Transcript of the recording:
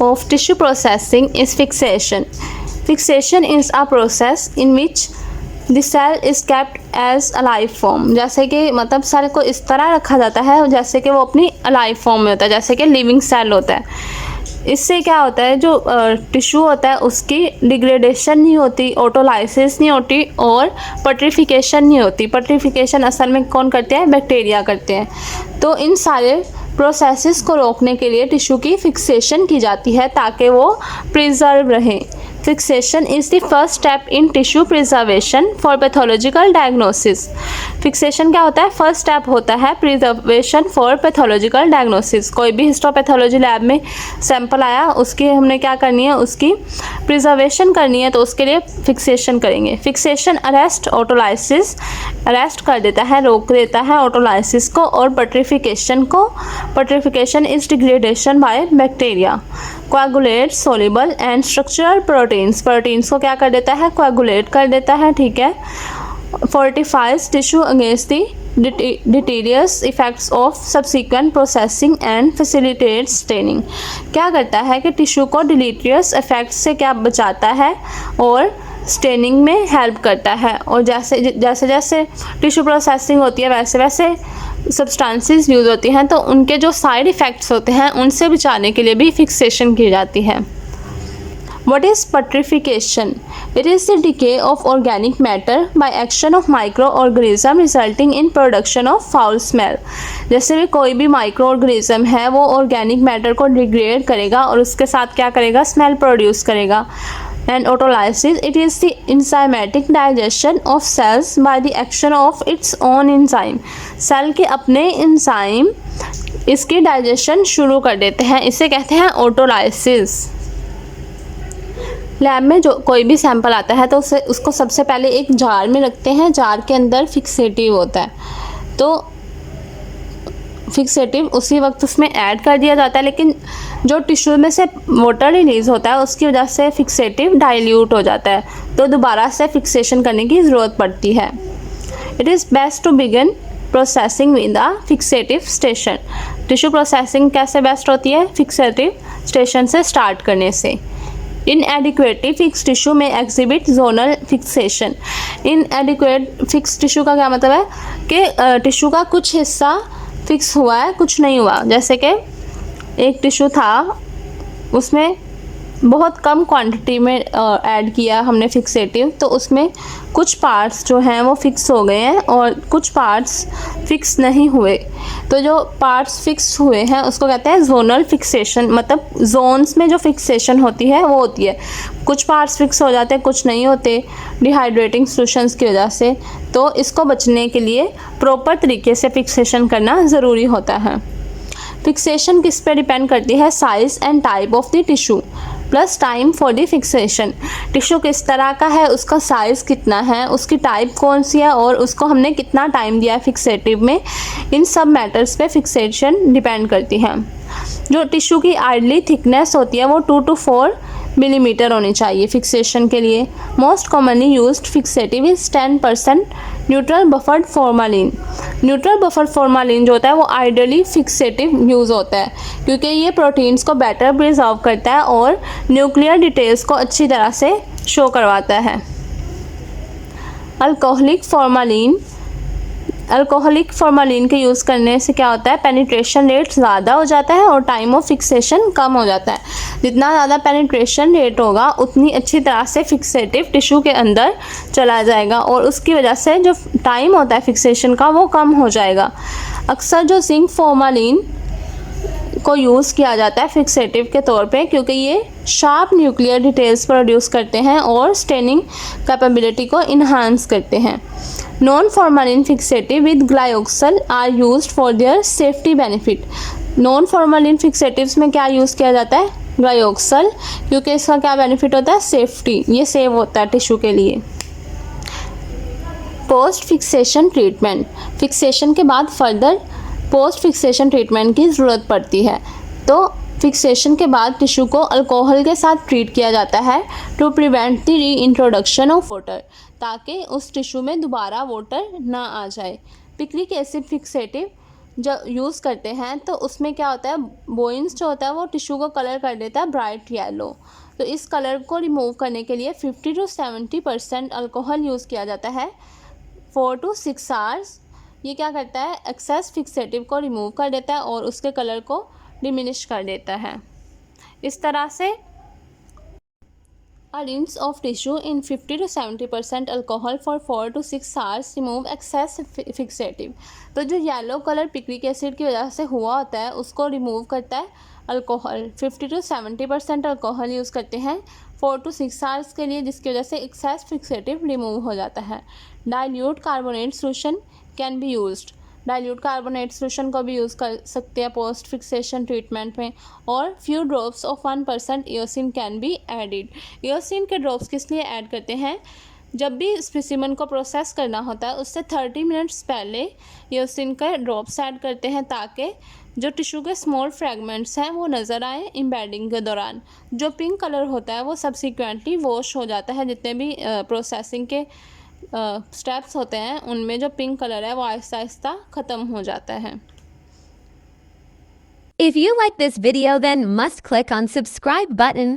of tissue processing is fixation. Fixation is a process in which the cell is kept as alive form. जैसे कि मतलब cell को इस तरह रखा जाता है जैसे कि वो अपनी alive form में होता है, जैसे कि लिविंग सेल होता है। इससे क्या होता है, जो टिश्यू होता है उसकी डिग्रेडेशन नहीं होती, ऑटोलाइसिस नहीं होती और पट्रिफिकेशन नहीं होती। पट्रिफिकेशन असल में कौन करते हैं? बैक्टीरिया करते हैं। तो इन सारे प्रोसेसेस को रोकने के लिए टिश्यू की फिक्सेशन की जाती है ताकि वो प्रिजर्व रहे। Fixation is the first step in tissue preservation for pathological diagnosis. Fixation क्या होता है? फर्स्ट स्टेप होता है प्रिजर्वेशन फॉर पैथोलॉजिकल डायग्नोसिस। कोई भी हिस्टोपैथोलॉजी लैब में सैंपल आया, उसकी हमने क्या करनी है? उसकी प्रिजर्वेशन करनी है, तो उसके लिए फिक्सेशन करेंगे। फिक्सेशन अरेस्ट ऑटोलाइसिस, अरेस्ट कर देता है, रोक देता है ऑटोलाइसिस को और पट्रिफिकेशन को। Putrefaction is degradation by bacteria. Coagulate soluble and structural proteins, proteins को क्या कर देता है? कोएगुलेट कर देता है, ठीक है। Fortifies tissue against the deleterious effects of subsequent processing and facilitate staining. क्या करता है कि टिश्यू को डिलीटियस इफेक्ट से क्या बचाता है और स्टेनिंग में हेल्प करता है। और जैसे जैसे टिश्यू प्रोसेसिंग होती है वैसे वैसे सब्सटेंसेस यूज़ होती हैं, तो उनके जो साइड इफ़ेक्ट्स होते हैं उनसे बचाने के लिए भी फिक्सेशन की जाती है। What is petrification? It is the decay of organic matter by action of microorganism resulting in production of foul smell. जैसे भी कोई भी माइक्रो ऑर्गेनिज्म है वो ऑर्गेनिक मैटर को डिग्रेड करेगा और उसके साथ क्या करेगा? स्मेल प्रोड्यूस करेगा। And autolysis, it is the enzymatic digestion of cells by the action of its own enzyme. Cell के अपने एंजाइम इसकी डाइजेशन शुरू कर देते हैं, इसे कहते हैं ऑटोलाइसिस। लैब में जो कोई भी सैंपल आता है तो उसको सबसे पहले एक जार में रखते हैं, जार के अंदर फिक्सेटिव होता है, तो फिक्सेटिव उसी वक्त उसमें ऐड कर दिया जाता है, लेकिन जो टिश्यू में से वाटर रिलीज़ होता है उसकी वजह से फिक्सेटिव डाइल्यूट हो जाता है, तो दोबारा से फिक्सेशन करने की ज़रूरत पड़ती है। It is best to begin processing with the fixative station. Tissue processing कैसे बेस्ट होती है? फिक्सेटिव स्टेशन से स्टार्ट करने से। इनएडिक्वेटली फिक्स टिश्यू में exhibit zonal fixation. Inadequate fix tissue का क्या मतलब है कि टिश्यू का कुछ हिस्सा फिक्स हुआ है, कुछ नहीं हुआ। जैसे कि एक टिश्यू था, उसमें बहुत कम क्वांटिटी में ऐड किया हमने फिक्सेटिव, तो उसमें कुछ पार्ट्स जो हैं वो फिक्स हो गए हैं और कुछ पार्ट्स फिक्स नहीं हुए। तो जो पार्ट्स फिक्स हुए हैं उसको कहते हैं जोनल फिक्सेशन। मतलब जोन्स में जो फिक्सेशन होती है वो होती है, कुछ पार्ट्स फिक्स हो जाते हैं, कुछ नहीं होते डिहाइड्रेटिंग सॉल्यूशंस की वजह से। तो इसको बचने के लिए प्रॉपर तरीके से फिक्सेशन करना ज़रूरी होता है। फिक्सेशन किस पे डिपेंड करती है? Size and type of the tissue plus time for the fixation. Tissue किस तरह का है, उसका साइज़ कितना है, उसकी टाइप कौन सी है और उसको हमने कितना टाइम दिया है फिक्सेटिव में, इन सब मैटर्स पे फिक्सेशन डिपेंड करती है। जो टिश्यू की आइडली थिकनेस होती है वो 2 to 4 मिलीमीटर होनी चाहिए फिक्सेशन के लिए। Most commonly used fixative is 10% neutral buffered formalin. Neutral buffered formalin जो होता है वो आइडियली फिक्सेटिव यूज़ होता है क्योंकि ये प्रोटीन्स को बेटर प्रिजर्व करता है और न्यूक्लियर डिटेल्स को अच्छी तरह से शो करवाता है। अल्कोहलिक फॉर्मालिन के यूज़ करने से क्या होता है? पेनिट्रेशन रेट ज़्यादा हो जाता है और टाइम ऑफ फिक्सेशन कम हो जाता है। जितना ज़्यादा पेनिट्रेशन रेट होगा उतनी अच्छी तरह से फिक्सेटिव टिश्यू के अंदर चला जाएगा और उसकी वजह से जो टाइम होता है फिक्सेशन का वो कम हो जाएगा। अक्सर जो जिंक फॉर्मालिन को यूज़ किया जाता है फिक्सेटिव के तौर पे क्योंकि ये शार्प न्यूक्लियर डिटेल्स प्रोड्यूस करते हैं और स्टेनिंग कैपेबिलिटी को इन्हांस करते हैं। Non formalin fixative with glyoxal are used for their safety benefit. Non formalin fixatives में क्या यूज़ किया जाता है? ग्लायोक्सल, क्योंकि इसका क्या बेनिफिट होता है? सेफ्टी, ये सेव होता है टिश्यू के लिए। Post fixation treatment. फिक्सेशन के बाद फर्दर पोस्ट फिक्सेशन ट्रीटमेंट की ज़रूरत पड़ती है। तो फिक्सेशन के बाद टिश्यू को अल्कोहल के साथ ट्रीट किया जाता है टू प्रिवेंट द री इंट्रोडक्शन ऑफ वाटर, ताकि उस टिश्यू में दोबारा वाटर ना आ जाए। पिक्रिक एसिड फिक्सेटिव जब यूज़ करते हैं तो उसमें क्या होता है, बोइंस जो होता है वो टिश्यू को कलर कर देता है ब्राइट येलो। तो इस कलर को रिमूव करने के लिए 50 to 70% अल्कोहल यूज़ किया जाता है 4 to 6 आवर्स। ये क्या करता है, एक्सेस फिक्सेटिव को रिमूव कर देता है और उसके कलर को डिमिनिश कर देता है। इस तरह से A rinse of tissue in 50 to 70% alcohol for 4 to 6 hours remove excess fixative। तो जो येलो कलर पिक्रिक एसिड की वजह से हुआ होता है उसको रिमूव करता है अल्कोहल। 50 to 70% अल्कोहल यूज़ करते हैं 4 to 6 आवर्स के लिए, जिसकी वजह से एक्सेस फिक्सेटिव रिमूव हो जाता है। Dilute carbonate solution can be used. Dilute carbonate solution को भी यूज़ कर सकते हैं पोस्ट फिक्सेशन ट्रीटमेंट में। और few drops of 1% eosin can be added. Eosin के ड्रॉप्स किस लिए ऐड करते हैं, जब भी स्पेसिमेन को प्रोसेस करना होता है उससे 30 मिनट्स पहले ईओसिन के ड्रॉप्स ऐड करते हैं ताकि जो टिश्यू के स्मॉल फ्रैगमेंट्स हैं वो नज़र आए एम्बेडिंग के दौरान। जो पिंक कलर होता है वो सब्सिक्वेंटली वॉश हो जाता है। जितने भी प्रोसेसिंग के स्टेप्स होते हैं उनमें जो पिंक कलर है वो आहिस्ता आहिस्ता ख़त्म हो जाता है। If you like this video, then must click on subscribe button.